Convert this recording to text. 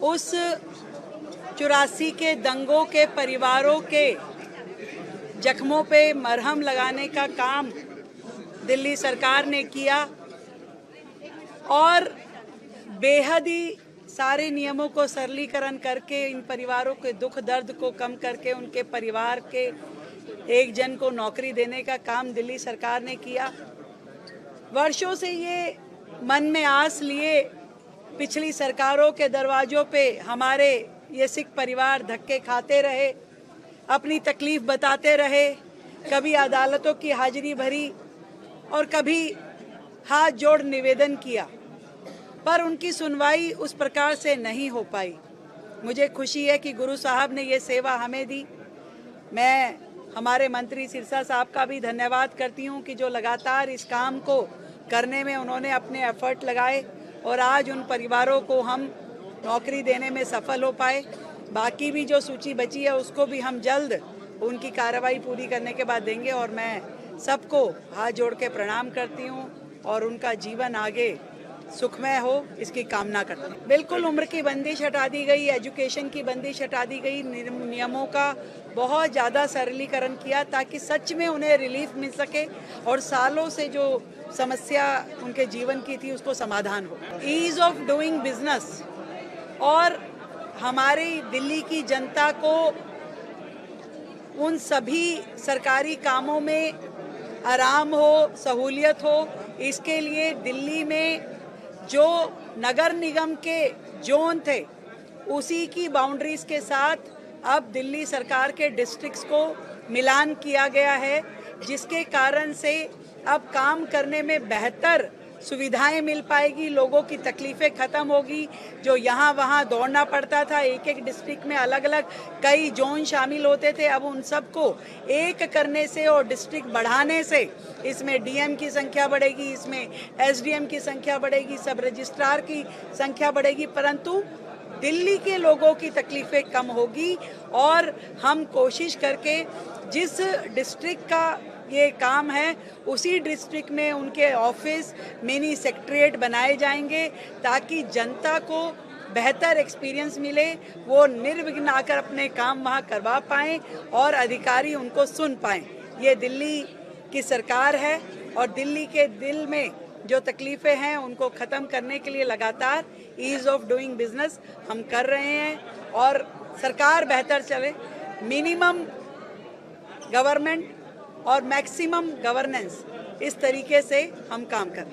उस 84 के दंगों के परिवारों के जख्मों पे मरहम लगाने का काम दिल्ली सरकार ने किया और बेहद ही सारे नियमों को सरलीकरण करके इन परिवारों के दुख दर्द को कम करके उनके परिवार के एक जन को नौकरी देने का काम दिल्ली सरकार ने किया। वर्षों से ये मन में आस लिए पिछली सरकारों के दरवाजों पे हमारे ये सिख परिवार धक्के खाते रहे, अपनी तकलीफ बताते रहे, कभी अदालतों की हाजिरी भरी और कभी हाथ जोड़ निवेदन किया, पर उनकी सुनवाई उस प्रकार से नहीं हो पाई। मुझे खुशी है कि गुरु साहब ने ये सेवा हमें दी। मैं हमारे मंत्री सिरसा साहब का भी धन्यवाद करती हूँ कि जो लगातार इस काम को करने में उन्होंने अपने एफर्ट लगाए और आज उन परिवारों को हम नौकरी देने में सफल हो पाए। बाकी भी जो सूची बची है उसको भी हम जल्द उनकी कार्रवाई पूरी करने के बाद देंगे और मैं सबको हाथ जोड़ के प्रणाम करती हूँ और उनका जीवन आगे सुखमय हो इसकी कामना करती हूँ। बिल्कुल उम्र की बंदिश हटा दी गई, एजुकेशन की बंदिश हटा दी गई, नियमों का बहुत ज़्यादा सरलीकरण किया ताकि सच में उन्हें रिलीफ मिल सके और सालों से जो समस्या उनके जीवन की थी उसको समाधान हो। ईज ऑफ डूइंग बिजनेस और हमारी दिल्ली की जनता को उन सभी सरकारी कामों में आराम हो, सहूलियत हो, इसके लिए दिल्ली में जो नगर निगम के जोन थे उसी की बाउंड्रीज के साथ अब दिल्ली सरकार के डिस्ट्रिक्ट्स को मिलान किया गया है, जिसके कारण से अब काम करने में बेहतर सुविधाएं मिल पाएगी, लोगों की तकलीफ़ें ख़त्म होगी। जो यहाँ वहाँ दौड़ना पड़ता था, एक एक डिस्ट्रिक्ट में अलग अलग कई जोन शामिल होते थे, अब उन सबको एक करने से और डिस्ट्रिक्ट बढ़ाने से इसमें डीएम की संख्या बढ़ेगी, इसमें एसडीएम की संख्या बढ़ेगी, सब रजिस्ट्रार की संख्या बढ़ेगी, परंतु दिल्ली के लोगों की तकलीफ़ें कम होगी और हम कोशिश करके जिस डिस्ट्रिक्ट का ये काम है उसी डिस्ट्रिक्ट में उनके ऑफिस मिनी सेक्रेटरीट बनाए जाएंगे ताकि जनता को बेहतर एक्सपीरियंस मिले, वो निर्विघ्न आकर अपने काम वहाँ करवा पाएँ और अधिकारी उनको सुन पाएँ। ये दिल्ली की सरकार है और दिल्ली के दिल में जो तकलीफ़ें हैं उनको ख़त्म करने के लिए लगातार ईज़ ऑफ डूइंग बिजनेस हम कर रहे हैं और सरकार बेहतर चले, मिनिमम गवर्नमेंट और मैक्सिमम गवर्नेंस, इस तरीके से हम काम कर रहे हैं।